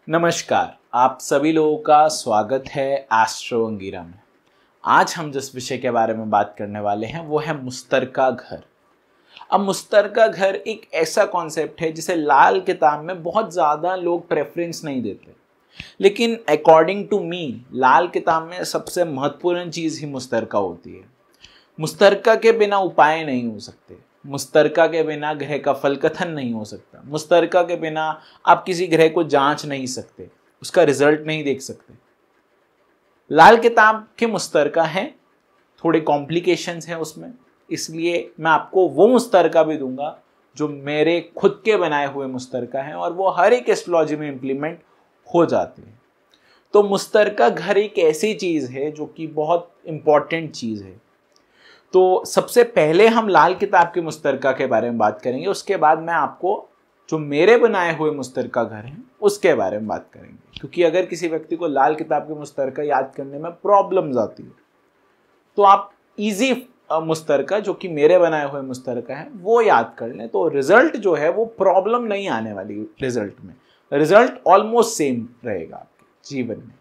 नमस्कार, आप सभी लोगों का स्वागत है एस्ट्रो अंगीरा में। आज हम जिस विषय के बारे में बात करने वाले हैं वो है मुश्तरका घर। अब मुश्तरका घर एक ऐसा कॉन्सेप्ट है जिसे लाल किताब में बहुत ज़्यादा लोग प्रेफरेंस नहीं देते, लेकिन अकॉर्डिंग टू मी लाल किताब में सबसे महत्वपूर्ण चीज़ ही मुश्तरका होती है। मुश्तरका के बिना उपाय नहीं हो सकते, मुश्तरका के बिना ग्रह का फल कथन नहीं हो सकता, मुश्तरका के बिना आप किसी ग्रह को जांच नहीं सकते, उसका रिजल्ट नहीं देख सकते। लाल किताब के मुश्तरका हैं, थोड़े कॉम्प्लिकेशंस हैं उसमें, इसलिए मैं आपको वो मुश्तरका भी दूंगा जो मेरे खुद के बनाए हुए मुश्तरका हैं और वो हर एक एस्ट्रोलॉजी में इम्प्लीमेंट हो जाते हैं। तो मुश्तरका घर एक ऐसी चीज़ है जो कि बहुत इम्पॉर्टेंट चीज़ है। तो सबसे पहले हम लाल किताब के मुश्तरका के बारे में बात करेंगे, उसके बाद मैं आपको जो मेरे बनाए हुए मुश्तरका घर हैं उसके बारे में बात करेंगे। क्योंकि अगर किसी व्यक्ति को लाल किताब के मुश्तरका याद करने में प्रॉब्लम्स आती है तो आप इजी मुश्तरका जो कि मेरे बनाए हुए मुश्तरका है वो याद कर लें, तो रिजल्ट जो है वो प्रॉब्लम नहीं आने वाली। रिजल्ट ऑलमोस्ट सेम रहेगा आपके जीवन में।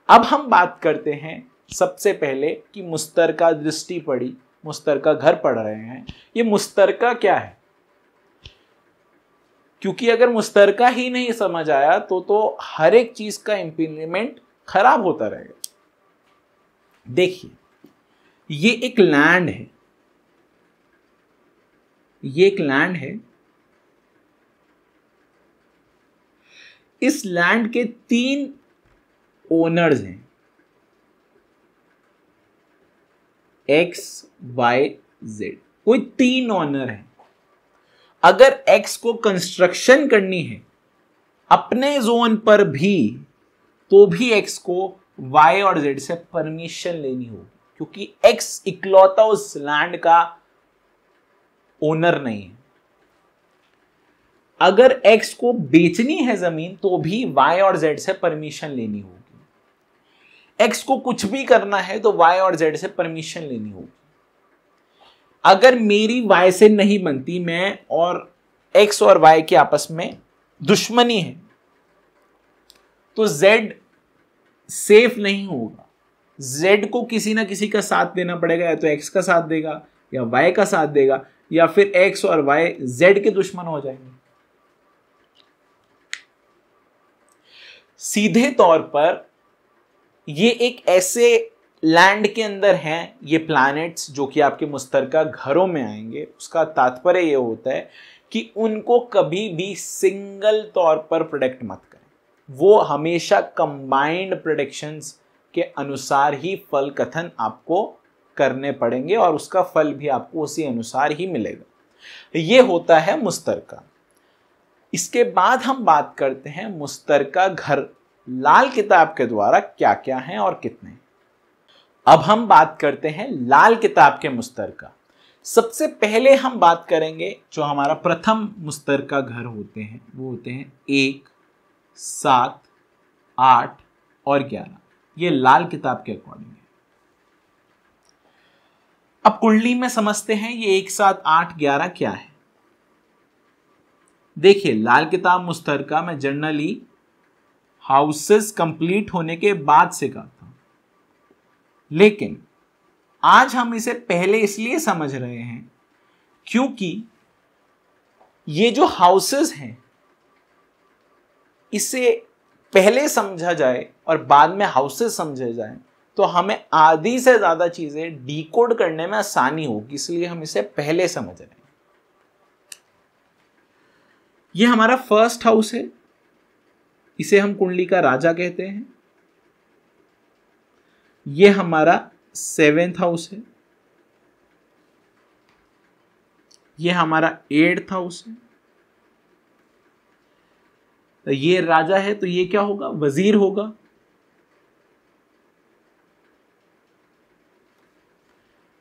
अब हम बात करते हैं सबसे पहले कि मुश्तरका दृष्टि पड़ी, मुश्तरका घर पढ़ रहे हैं, ये मुश्तरका क्या है। क्योंकि अगर मुश्तरका ही नहीं समझ आया तो हर एक चीज का इंप्लीमेंट खराब होता रहेगा। देखिए, ये एक लैंड है, ये एक लैंड है। इस लैंड के 3 ओनर्स हैं, X, Y, Z। कोई 3 ओनर है। अगर X को कंस्ट्रक्शन करनी है अपने जोन पर भी तो भी X को Y और Z से परमिशन लेनी होगी, क्योंकि X इकलौता उस लैंड का ओनर नहीं है। अगर X को बेचनी है जमीन तो भी Y और Z से परमिशन लेनी होगी। X को कुछ भी करना है तो Y और Z से परमिशन लेनी होगी। अगर मेरी Y से नहीं बनती, मैं और X और Y के आपस में दुश्मनी है, तो Z सेफ नहीं होगा। Z को किसी ना किसी का साथ देना पड़ेगा, या तो X का साथ देगा या Y का साथ देगा, या फिर X और Y Z के दुश्मन हो जाएंगे। सीधे तौर पर ये एक ऐसे लैंड के अंदर हैं ये प्लैनेट्स जो कि आपके मुश्तरका घरों में आएंगे। उसका तात्पर्य ये होता है कि उनको कभी भी सिंगल तौर पर प्रेडिक्ट मत करें, वो हमेशा कंबाइंड प्रेडिक्शंस के अनुसार ही फल कथन आपको करने पड़ेंगे और उसका फल भी आपको उसी अनुसार ही मिलेगा। ये होता है मुश्तरका। इसके बाद हम बात करते हैं मुश्तरका घर लाल किताब के द्वारा क्या क्या हैं और कितने। अब हम बात करते हैं लाल किताब के मुश्तरका। सबसे पहले हम बात करेंगे जो हमारा प्रथम मुश्तरका घर होते हैं वो होते हैं 1, 7, 8 और 11। ये लाल किताब के अकॉर्डिंग है। अब कुंडली में समझते हैं ये 1, 7, 8, 11 क्या है। देखिए, लाल किताब मुश्तरका में जनरली हाउसेस कंप्लीट होने के बाद से करता हूं, लेकिन आज हम इसे पहले इसलिए समझ रहे हैं क्योंकि ये जो हाउसेस हैं इसे पहले समझा जाए और बाद में हाउसेस समझे जाए तो हमें आधी से ज्यादा चीजें डिकोड करने में आसानी होगी, इसलिए हम इसे पहले समझ रहे हैं। ये हमारा फर्स्ट हाउस है, इसे हम कुंडली का राजा कहते हैं। ये हमारा 7th हाउस है, ये हमारा 8th हाउस है। तो ये राजा है तो ये क्या होगा, वजीर होगा।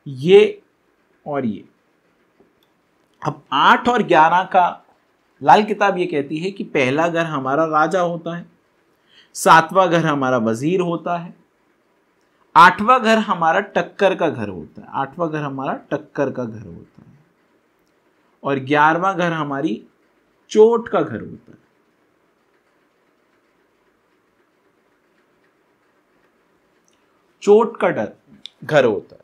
ये और ये। अब 8 और 11 का लाल किताब ये कहती है कि पहला घर हमारा राजा होता है, 7वां घर हमारा वजीर होता है, 8वां घर हमारा टक्कर का घर होता है, 8वां घर हमारा टक्कर का घर होता है, और 11वां घर हमारी चोट का घर होता है। चोट का घर होता है।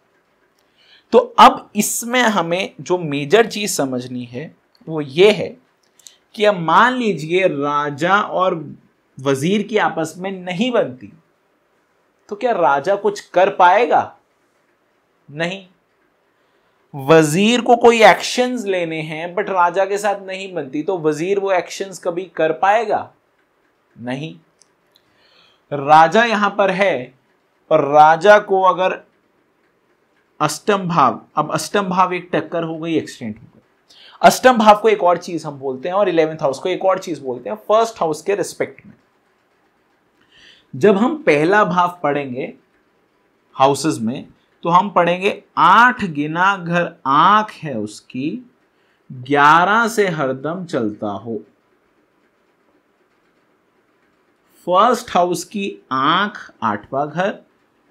तो अब इसमें हमें जो मेजर चीज समझनी है वो ये है कि अब मान लीजिए राजा और वजीर की आपस में नहीं बनती, तो क्या राजा कुछ कर पाएगा? नहीं। वजीर को कोई एक्शंस लेने हैं बट राजा के साथ नहीं बनती, तो वजीर वो एक्शंस कभी कर पाएगा? नहीं। राजा यहां पर है और राजा को अगर अष्टम भाव, अब अष्टम भाव एक टक्कर हो गई, एक्सटेंट हो गई। अष्टम भाव को एक और चीज हम बोलते हैं और 11th हाउस को एक और चीज बोलते हैं फर्स्ट हाउस के रिस्पेक्ट में। जब हम पहला भाव पढ़ेंगे हाउसेस में तो हम पढ़ेंगे 8 गिना घर आंख है उसकी, 11 से हरदम चलता हो। फर्स्ट हाउस की आंख 8वां घर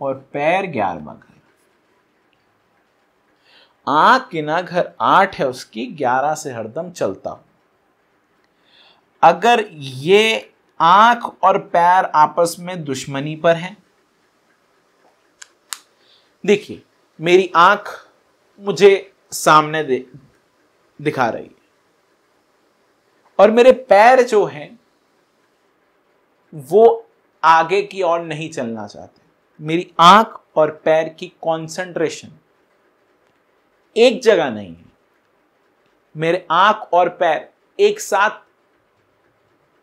और पैर 11वां घर। आंख गिना घर 8 है उसकी, 11 से हरदम चलता हो। अगर ये आंख और पैर आपस में दुश्मनी पर हैं, देखिए मेरी आंख मुझे सामने दिखा रही है और मेरे पैर जो हैं वो आगे की ओर नहीं चलना चाहते। मेरी आंख और पैर की कंसंट्रेशन एक जगह नहीं है। मेरे आंख और पैर एक साथ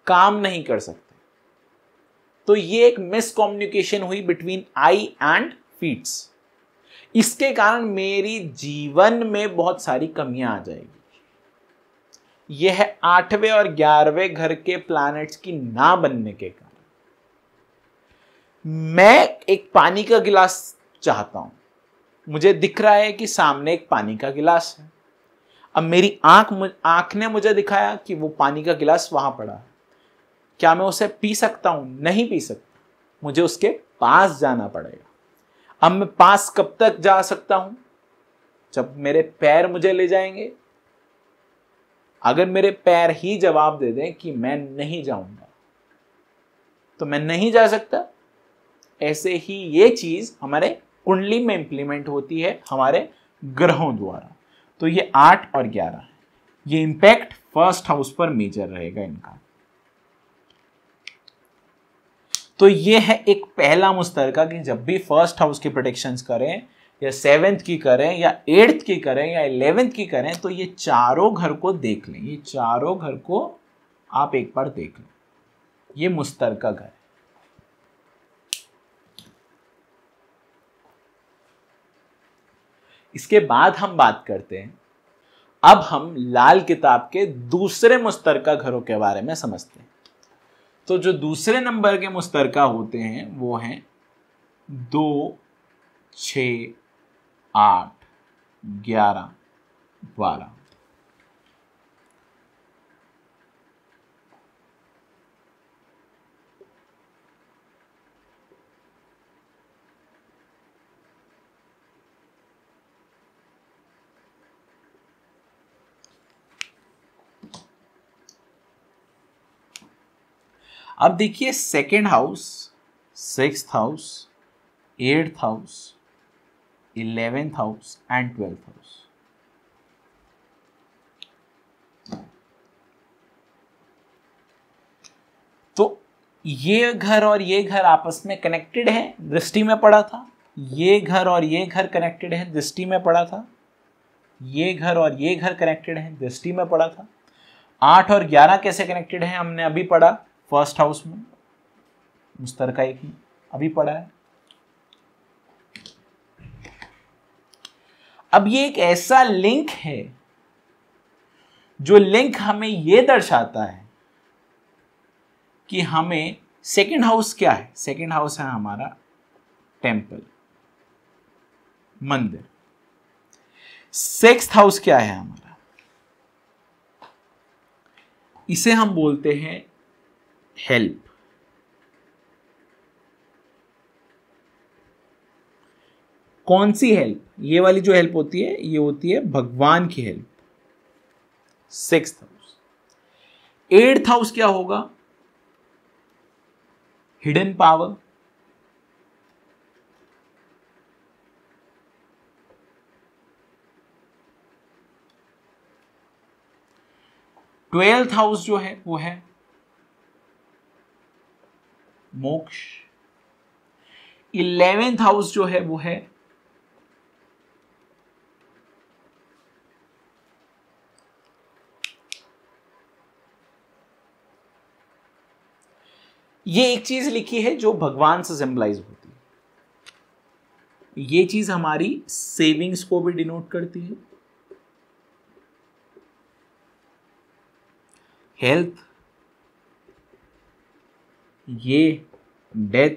काम नहीं कर सकते। तो ये एक मिसकम्युनिकेशन हुई बिटवीन आई एंड फीट्स। इसके कारण मेरी जीवन में बहुत सारी कमियां आ जाएगी। यह 8वें और 11वें घर के प्लैनेट्स की ना बनने के कारण। मैं एक पानी का गिलास चाहता हूं, मुझे दिख रहा है कि सामने एक पानी का गिलास है। अब मेरी आंख ने मुझे दिखाया कि वो पानी का गिलास वहां पड़ा है। क्या मैं उसे पी सकता हूं? नहीं पी सकता, मुझे उसके पास जाना पड़ेगा। अब मैं पास कब तक जा सकता हूं? जब मेरे पैर मुझे ले जाएंगे। अगर मेरे पैर ही जवाब दे दें कि मैं नहीं जाऊंगा, तो मैं नहीं जा सकता। ऐसे ही ये चीज हमारे कुंडली में इंप्लीमेंट होती है हमारे ग्रहों द्वारा। तो ये 8 और 11 है। ये इंपैक्ट फर्स्ट हाउस पर मेजर रहेगा इनका। तो ये है एक पहला मुस्तरका कि जब भी फर्स्ट हाउस की प्रोटेक्शंस करें या 7th की करें या 8th की करें या 11th की करें, तो ये चारों घर को देख लें। ये चारों घर को आप एक बार देख लें। ये मुस्तरका घर है। इसके बाद हम बात करते हैं, अब हम लाल किताब के दूसरे मुस्तरका घरों के बारे में समझते हैं। तो जो दूसरे नंबर के मुस्तरका होते हैं वो हैं 2, 6, 8, 11, 12। अब देखिए second house, 6th house, 8th house, 11th house and 12th house. तो ये घर और ये घर आपस में कनेक्टेड है, दृष्टि में पड़ा था। ये घर और ये घर कनेक्टेड है, दृष्टि में पड़ा था। ये घर और ये घर कनेक्टेड है, दृष्टि में पड़ा था। 8 और 11 कैसे कनेक्टेड है हमने अभी पढ़ा फर्स्ट हाउस में, मुस्तरका एक में अभी पढ़ा है। अब ये एक ऐसा लिंक है जो लिंक हमें यह दर्शाता है कि हमें सेकंड हाउस क्या है। सेकंड हाउस है हमारा टेंपल, मंदिर। 6th हाउस क्या है हमारा? इसे हम बोलते हैं हेल्प। कौन सी हेल्प? ये वाली जो हेल्प होती है ये होती है भगवान की help. 6th house. 8th house क्या होगा? Hidden power. 12th हाउस जो है वो है मोक्ष। 11th हाउस जो है वो है ये एक चीज लिखी है जो भगवान से सिंबलाइज होती है। ये चीज हमारी सेविंग्स को भी डिनोट करती है, हेल्थ, ये डेथ,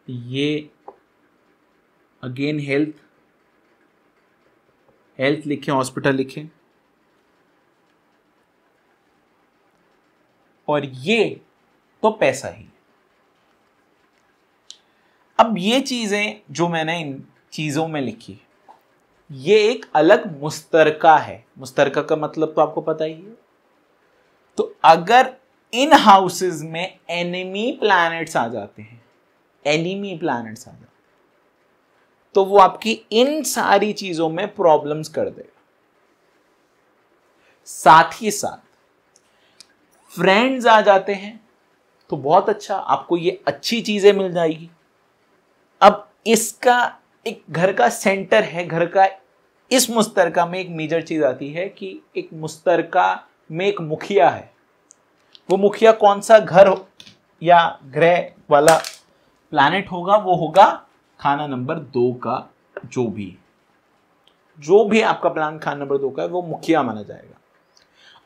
ये अगेन हेल्थ, हेल्थ लिखें, हॉस्पिटल लिखें, और ये तो पैसा ही। अब ये चीजें जो मैंने इन चीजों में लिखी, ये एक अलग मुस्तरका है। मुस्तरका का मतलब तो आपको पता ही है। तो अगर इन हाउसेस में एनिमी प्लैनेट्स आ जाते हैं, एनिमी प्लैनेट्स आ जाते हैं, तो वो आपकी इन सारी चीजों में प्रॉब्लम्स कर देगा। साथ ही साथ फ्रेंड्स आ जाते हैं तो बहुत अच्छा, आपको ये अच्छी चीजें मिल जाएगी। अब इसका एक घर का सेंटर है, घर का इस मुस्तरका में एक मेजर चीज आती है कि एक मुस्तरका में एक मुखिया है। वो मुखिया कौन सा घर या ग्रह वाला प्लैनेट होगा, वो होगा खाना नंबर 2 का। जो भी आपका प्लान खाना नंबर 2 का है वो मुखिया माना जाएगा।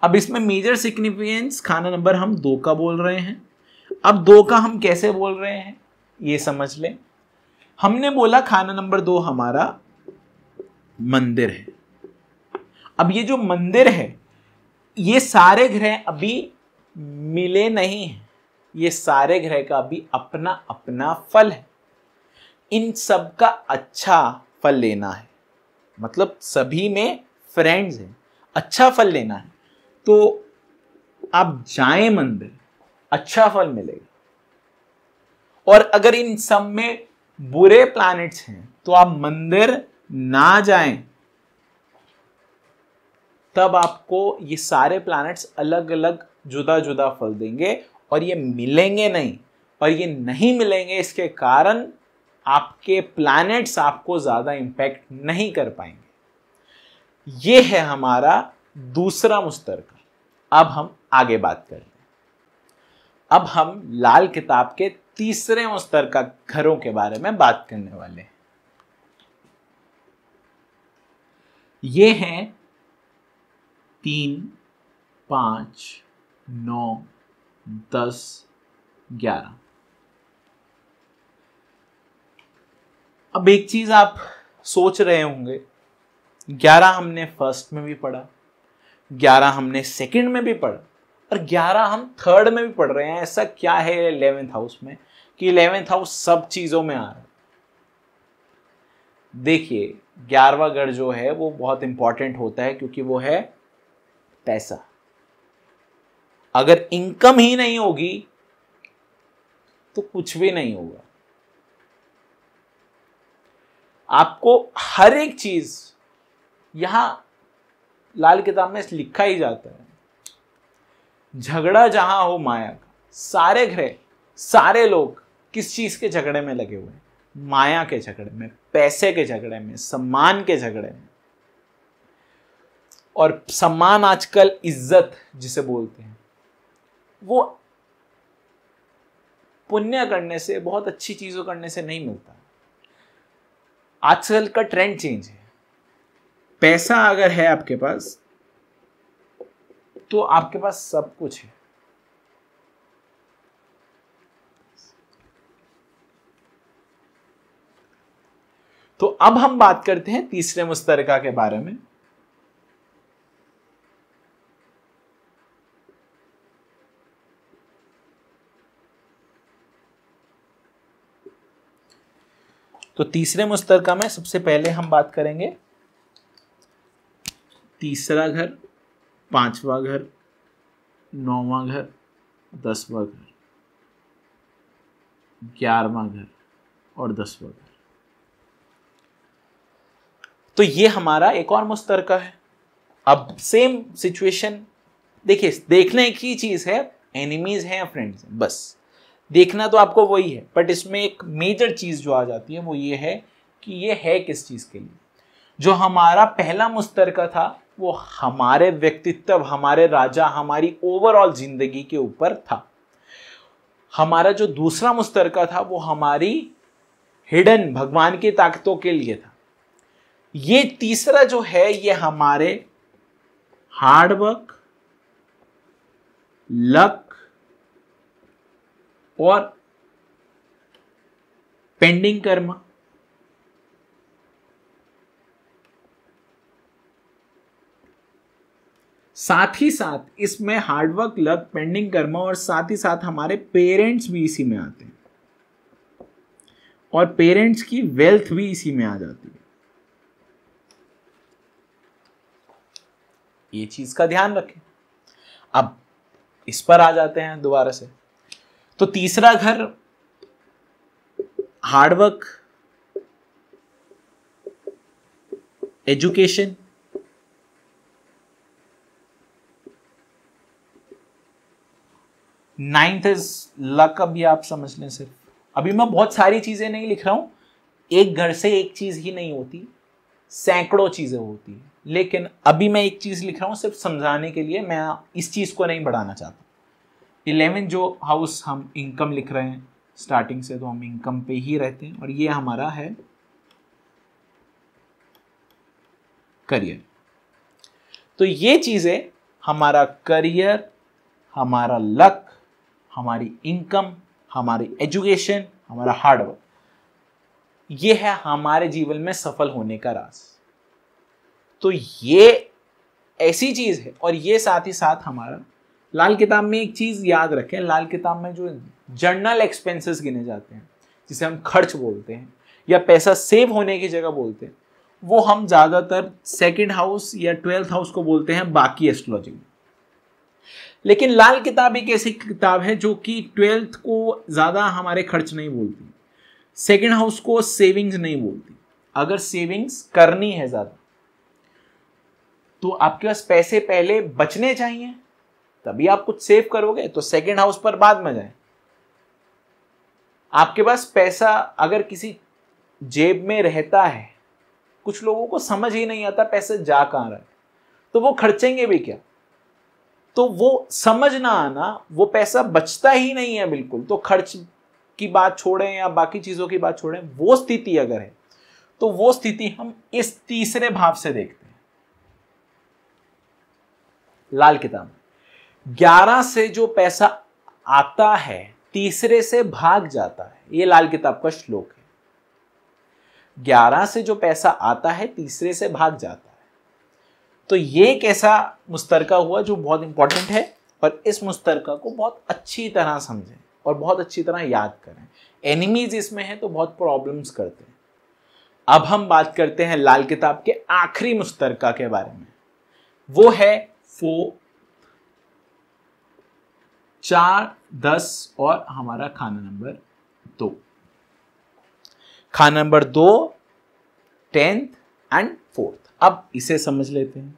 अब इसमें मेजर सिग्निफिकेंस खाना नंबर हम 2 का बोल रहे हैं। अब 2 का हम कैसे बोल रहे हैं ये समझ लें। हमने बोला खाना नंबर 2 हमारा मंदिर है। अब ये जो मंदिर है, ये सारे ग्रह अभी मिले नहीं हैं, ये सारे ग्रह का अभी अपना अपना फल है। इन सब का अच्छा फल लेना है, मतलब सभी में फ्रेंड्स हैं, अच्छा फल लेना है तो आप जाएं मंदिर, अच्छा फल मिलेगा। और अगर इन सब में बुरे प्लैनेट्स हैं तो आप मंदिर ना जाएं, तब आपको ये सारे प्लैनेट्स अलग अलग जुदा जुदा फल देंगे और ये मिलेंगे नहीं। और ये नहीं मिलेंगे इसके कारण आपके प्लैनेट्स आपको ज्यादा इंपैक्ट नहीं कर पाएंगे। ये है हमारा दूसरा मुस्तरका। अब हम आगे बात करें। अब हम लाल किताब के तीसरे मुस्तरका घरों के बारे में बात करने वाले हैं। ये हैं 3, 5, 9, 10, 11। अब एक चीज आप सोच रहे होंगे, 11 हमने फर्स्ट में भी पढ़ा, 11 हमने सेकंड में भी पढ़ा, और 11 हम थर्ड में भी पढ़ रहे हैं। ऐसा क्या है 11th हाउस में कि 11th हाउस सब चीजों में आ रहा है? देखिए 11वां घर जो है वो बहुत इंपॉर्टेंट होता है क्योंकि वो है पैसा। अगर इनकम ही नहीं होगी तो कुछ भी नहीं होगा। आपको हर एक चीज यहां लाल किताब में लिखा ही जाता है, झगड़ा जहां हो माया का। सारे ग्रह, सारे लोग किस चीज के झगड़े में लगे हुए हैं? माया के झगड़े में, पैसे के झगड़े में, सम्मान के झगड़े में। और सम्मान आजकल इज्जत जिसे बोलते हैं, वो पुण्य करने से, बहुत अच्छी चीजों करने से नहीं मिलता। आजकल का ट्रेंड चेंज है। पैसा अगर है आपके पास तो आपके पास सब कुछ है। तो अब हम बात करते हैं तीसरे मुस्तरका के बारे में। तो तीसरे मुस्तरका में सबसे पहले हम बात करेंगे तीसरा घर, 5वां घर, 9वां घर, 10वां घर, 11वां घर और 10वां घर। तो ये हमारा एक और मुस्तरका है। अब सेम सिचुएशन देखिए, देखना एक ही चीज है, एनिमीज हैं या फ्रेंड्स हैं, बस देखना तो आपको वही है। बट इसमें एक मेजर चीज जो आ जाती है वो ये है कि ये है किस चीज के लिए। जो हमारा पहला मुस्तरका था वो हमारे व्यक्तित्व, हमारे राजा, हमारी ओवरऑल जिंदगी के ऊपर था। हमारा जो दूसरा मुस्तरका था वो हमारी हिडन भगवान की ताकतों के लिए था। ये तीसरा जो है ये हमारे हार्डवर्क, लक और पेंडिंग कर्मा। साथ ही साथ इसमें हार्डवर्क, लक, पेंडिंग कर्मा और साथ ही साथ हमारे पेरेंट्स भी इसी में आते हैं और पेरेंट्स की वेल्थ भी इसी में आ जाती है। ये चीज का ध्यान रखें। अब इस पर आ जाते हैं दोबारा से। तो तीसरा घर hard work, education, ninth is luck. अभी आप समझ लें, सिर्फ अभी मैं बहुत सारी चीजें नहीं लिख रहा हूं। एक घर से एक चीज ही नहीं होती, सैकड़ों चीजें होती है। लेकिन अभी मैं एक चीज लिख रहा हूं सिर्फ समझाने के लिए, मैं इस चीज को नहीं बढ़ाना चाहता। 11 जो हाउस हम इनकम लिख रहे हैं स्टार्टिंग से, तो हम इनकम पे ही रहते हैं और ये हमारा है करियर। तो ये चीजें, हमारा करियर, हमारा लक, हमारी इनकम, हमारी एजुकेशन, हमारा हार्डवर्क, ये है हमारे जीवन में सफल होने का राज। तो ये ऐसी चीज है। और ये साथ ही साथ हमारा लाल किताब में एक चीज याद रखें, लाल किताब में जो जर्नल एक्सपेंसेस गिने जाते हैं, जिसे हम खर्च बोलते हैं या पैसा सेव होने की जगह बोलते हैं, वो हम ज्यादातर सेकंड हाउस या 12th हाउस को बोलते हैं बाकी एस्ट्रोलॉजी में। लेकिन लाल किताब एक ऐसी किताब है जो कि 12th को ज्यादा हमारे खर्च नहीं बोलती, सेकंड हाउस को सेविंग्स नहीं बोलती। अगर सेविंग्स करनी है ज्यादा तो आपके पास पैसे पहले बचने चाहिए, तभी आप कुछ सेव करोगे। तो सेकंड हाउस पर बाद में जाए। आपके पास पैसा अगर किसी जेब में रहता है, कुछ लोगों को समझ ही नहीं आता पैसे जा कहां रहा है, तो वो खर्चेंगे भी क्या। तो वो समझ ना आना, वो पैसा बचता ही नहीं है बिल्कुल। तो खर्च की बात छोड़ें या बाकी चीजों की बात छोड़ें, वो स्थिति अगर है तो वो स्थिति हम इस तीसरे भाव से देखते हैं। लाल किताब 11 से जो पैसा आता है तीसरे से भाग जाता है, ये लाल किताब का श्लोक है। 11 से जो पैसा आता है तीसरे से भाग जाता है। तो ये एक ऐसा मुस्तरका हुआ जो बहुत इंपॉर्टेंट है और इस मुस्तरका को बहुत अच्छी तरह समझें और बहुत अच्छी तरह याद करें। एनिमीज इसमें है तो बहुत प्रॉब्लम्स करते हैं। अब हम बात करते हैं लाल किताब के आखिरी मुस्तरका के बारे में। वो है 4, 10 और हमारा खाना नंबर 2। खाना नंबर 2, 10th एंड 4th। अब इसे समझ लेते हैं।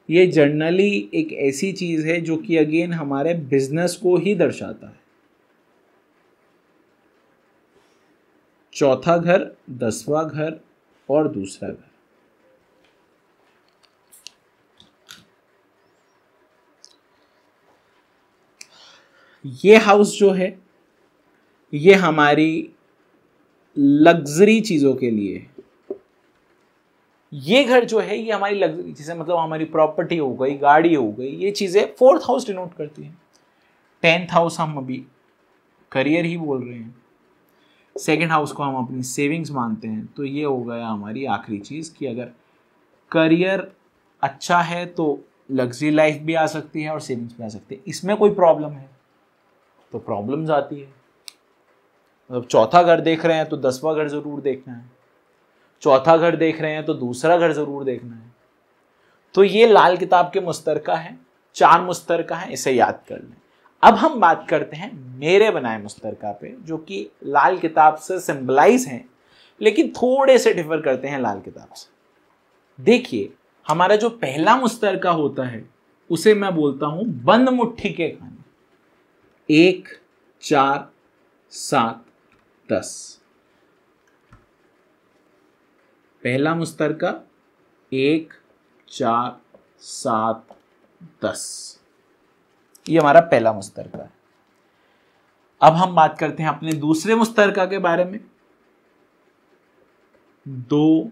ये जनरली एक ऐसी चीज है जो कि अगेन हमारे बिजनेस को ही दर्शाता है। चौथा घर, 10वां घर और दूसरा घर। ये हाउस जो है ये हमारी लग्जरी चीजों के लिए है। ये घर जो है ये हमारी लग्जरी, जैसे मतलब हमारी प्रॉपर्टी हो गई, गाड़ी हो गई, ये चीजें 4th हाउस डिनोट करती हैं। 10th हाउस हम अभी करियर ही बोल रहे हैं। सेकंड हाउस को हम अपनी सेविंग्स मानते हैं। तो ये हो गया हमारी आखिरी चीज कि अगर करियर अच्छा है तो लग्जरी लाइफ भी आ सकती है और सेविंग्स भी आ सकती है। इसमें कोई प्रॉब्लम है तो प्रॉब्लम्स आती है। मतलब चौथा घर देख रहे हैं तो 10वां घर जरूर देखना है, चौथा घर देख रहे हैं तो दूसरा घर जरूर देखना है। तो ये लाल किताब के मुस्तरका है, 4 मुस्तरका है, इसे याद कर लें। अब हम बात करते हैं मेरे बनाए मुस्तरका पे, जो कि लाल किताब से सिंबलाइज हैं लेकिन थोड़े से डिफर करते हैं लाल किताब से। देखिए हमारा जो पहला मुस्तरका होता है उसे मैं बोलता हूं बंद मुट्ठी के खाने। 1, 4, 7, 10। पहला मुस्तरका 1, 4, 7, 10, ये हमारा पहला मुस्तरका है। अब हम बात करते हैं अपने दूसरे मुस्तरका के बारे में। 2,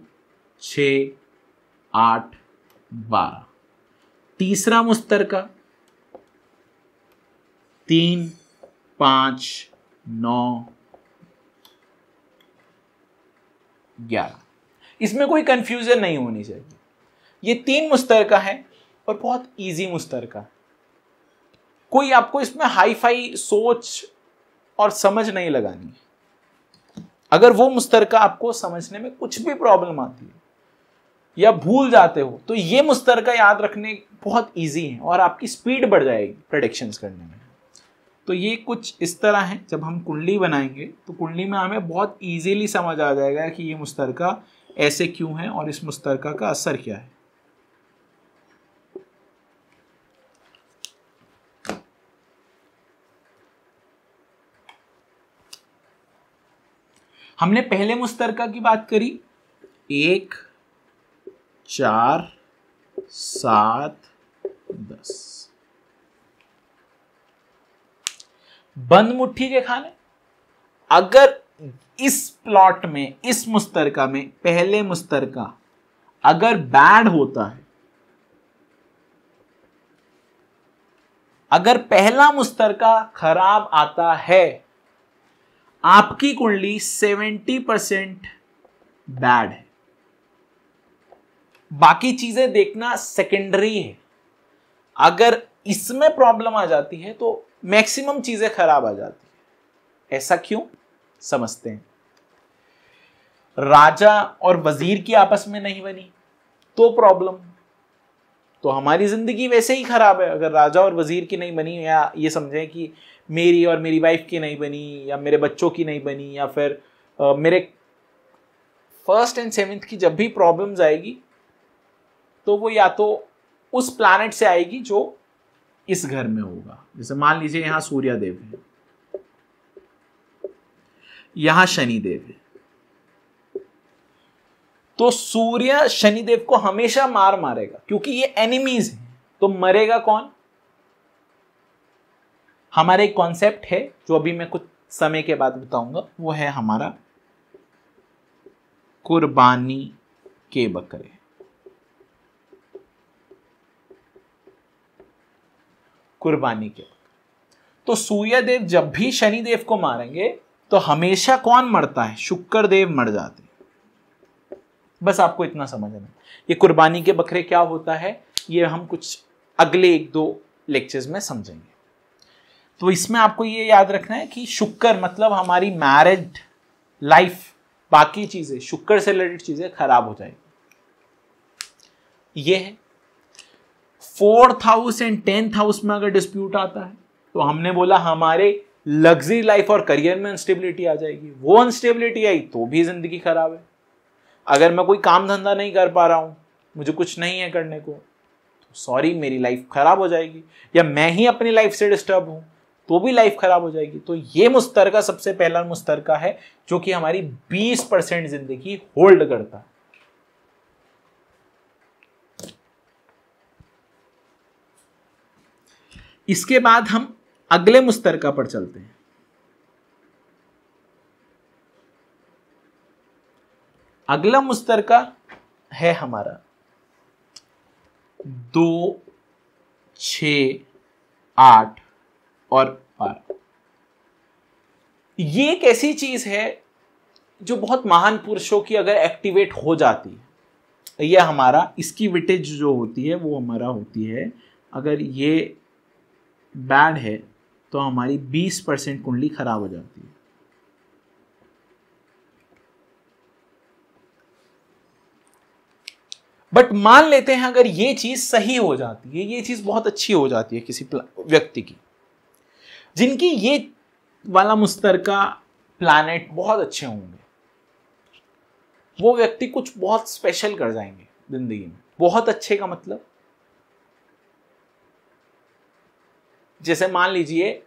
6, 8, 12। तीसरा मुस्तरका 3, 5, 9, 11। इसमें कोई कंफ्यूजन नहीं होनी चाहिए। ये 3 मुस्तरका है और बहुत इजी मुस्तरका। कोई आपको इसमें हाई फाई सोच और समझ नहीं लगानी है। अगर वो मुस्तरका आपको समझने में कुछ भी प्रॉब्लम आती है या भूल जाते हो तो ये मुस्तरका याद रखने बहुत इजी है और आपकी स्पीड बढ़ जाएगी प्रेडिक्शंस करने में। तो ये कुछ इस तरह है। जब हम कुंडली बनाएंगे तो कुंडली में हमें बहुत इजीली समझ आ जाएगा कि ये मुस्तरका ऐसे क्यों है और इस मुस्तरका का असर क्या है। हमने पहले मुस्तरका की बात करी 1, 4, 7, 10। बंद मुट्ठी के खाने। अगर इस प्लॉट में, इस मुस्तरका में पहले मुस्तरका अगर बैड होता है, अगर पहला मुस्तरका खराब आता है, आपकी कुंडली 70% बैड है। बाकी चीजें देखना सेकेंडरी है। अगर इसमें प्रॉब्लम आ जाती है तो मैक्सिमम चीजें खराब आ जाती है। ऐसा क्यों, समझते हैं। राजा और वजीर की आपस में नहीं बनी तो प्रॉब्लम, तो हमारी जिंदगी वैसे ही खराब है। अगर राजा और वजीर की नहीं बनी, या ये समझें कि मेरी और मेरी वाइफ की नहीं बनी, या मेरे बच्चों की नहीं बनी, या फिर मेरे 1st and 7th की जब भी प्रॉब्लम्स आएगी तो वो या तो उस प्लैनेट से आएगी जो इस घर में होगा। जैसे मान लीजिए यहां सूर्य देव है, यहां शनिदेव है, तो सूर्य शनिदेव को हमेशा मारेगा क्योंकि ये एनिमीज हैं। तो मरेगा कौन? हमारा एक कॉन्सेप्ट है जो अभी मैं कुछ समय के बाद बताऊंगा, वो है हमारा कुर्बानी के बकरे। कुर्बानी के बकरे। तो सूर्यदेव जब भी शनिदेव को मारेंगे तो हमेशा कौन मरता है? शुक्र देव मर जाते हैं। बस आपको इतना समझना। ये कुर्बानी के बकरे क्या होता है ये हम कुछ अगले 1-2 लेक्चर्स में समझेंगे। तो इसमें आपको ये याद रखना है कि शुक्र मतलब हमारी मैरिड लाइफ, बाकी चीजें, शुक्र से रिलेटेड चीजें खराब हो जाएगी। ये है 4th house and 10th house में अगर डिस्प्यूट आता है तो हमने बोला हमारे लग्जरी लाइफ और करियर में अनस्टेबिलिटी आ जाएगी। वो अनस्टेबिलिटी आई तो भी जिंदगी खराब है। अगर मैं कोई काम धंधा नहीं कर पा रहा हूं, मुझे कुछ नहीं है करने को, तो सॉरी मेरी लाइफ खराब हो जाएगी। या मैं ही अपनी लाइफ से डिस्टर्ब हूं तो भी लाइफ खराब हो जाएगी। तो ये मुस्तरका सबसे पहला मुस्तरका है जो कि हमारी 20% जिंदगी होल्ड करता है। इसके बाद हम अगले मुस्तरका पर चलते हैं। अगला मुस्तरका है हमारा 2, 6, 8 और 12। ये एक ऐसी चीज है जो बहुत महान पुरुषों की अगर एक्टिवेट हो जाती है, ये हमारा, इसकी विटेज जो होती है वो हमारा होती है, अगर ये बैड है तो हमारी 20% कुंडली खराब हो जाती है। बट मान लेते हैं अगर ये चीज सही हो जाती है, ये चीज बहुत अच्छी हो जाती है किसी व्यक्ति की, जिनकी ये वाला मुस्तरका प्लैनेट बहुत अच्छे होंगे, वो व्यक्ति कुछ बहुत स्पेशल कर जाएंगे जिंदगी में। बहुत अच्छे का मतलब, जैसे मान लीजिए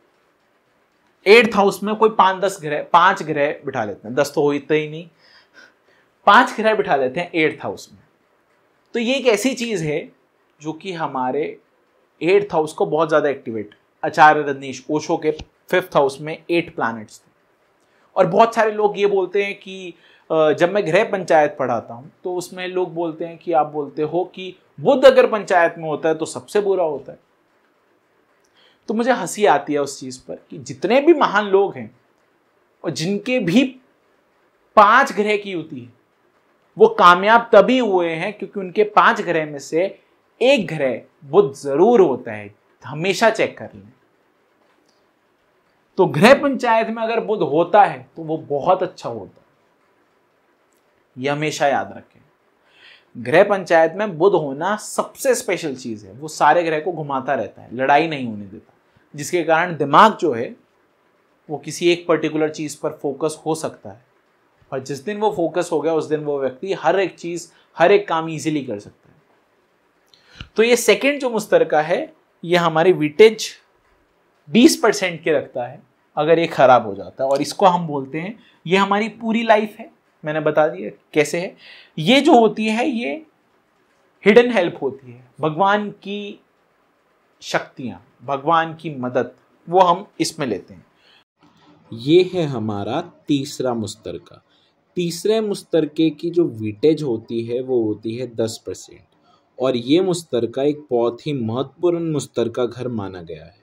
8th हाउस में कोई 5 ग्रह बिठा लेते हैं, 10 तो होते ही नहीं, 5 ग्रह बिठा लेते हैं 8th हाउस में। तो ये एक ऐसी चीज है जो कि हमारे 8th हाउस को बहुत ज्यादा एक्टिवेट, आचार्य रजनीश ओशो के 5th हाउस में 8 प्लैनेट्स थे। और बहुत सारे लोग ये बोलते हैं कि जब मैं ग्रह पंचायत पढ़ाता हूं तो उसमें लोग बोलते हैं कि आप बोलते हो कि बुध अगर पंचायत में होता है तो सबसे बुरा होता है। तो मुझे हंसी आती है उस चीज पर कि जितने भी महान लोग हैं और जिनके भी 5 ग्रह की युति है, वो कामयाब तभी हुए हैं क्योंकि उनके 5 ग्रह में से एक ग्रह बुध जरूर होता है। हमेशा चेक कर लें। तो ग्रह पंचायत में अगर बुध होता है तो वो बहुत अच्छा होता है, ये हमेशा याद रखें। ग्रह पंचायत में बुध होना सबसे स्पेशल चीज है। वो सारे ग्रह को घुमाता रहता है, लड़ाई नहीं होने देता, जिसके कारण दिमाग जो है वो किसी एक पर्टिकुलर चीज पर फोकस हो सकता है। और जिस दिन वो फोकस हो गया उस दिन वो व्यक्ति हर एक चीज, हर एक काम इजीली कर सकता है। तो ये सेकंड जो मुस्तरका है, ये हमारी विटेज 20% के रखता है अगर ये खराब हो जाता है, और इसको हम बोलते हैं, ये हमारी पूरी लाइफ है। मैंने बता दिया कैसे है। ये जो होती है ये हिडन हेल्प होती है, भगवान की शक्तियां, भगवान की मदद, वो हम इसमें लेते हैं। ये है हमारा तीसरा मुस्तरका। तीसरे मुस्तरके की जो वेटेज होती है वो होती है 10%, और ये मुस्तरका एक बहुत ही महत्वपूर्ण मुस्तरका घर माना गया है,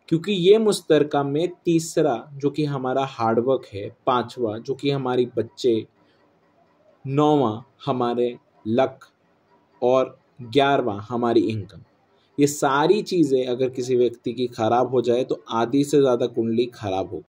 क्योंकि ये मुस्तरका में तीसरा जो कि हमारा हार्डवर्क है, पांचवा जो कि हमारी बच्चे, नौवां हमारे लक, और 11वां हमारी इनकम। ये सारी चीज़ें अगर किसी व्यक्ति की खराब हो जाए तो आधी से ज़्यादा कुंडली खराब हो।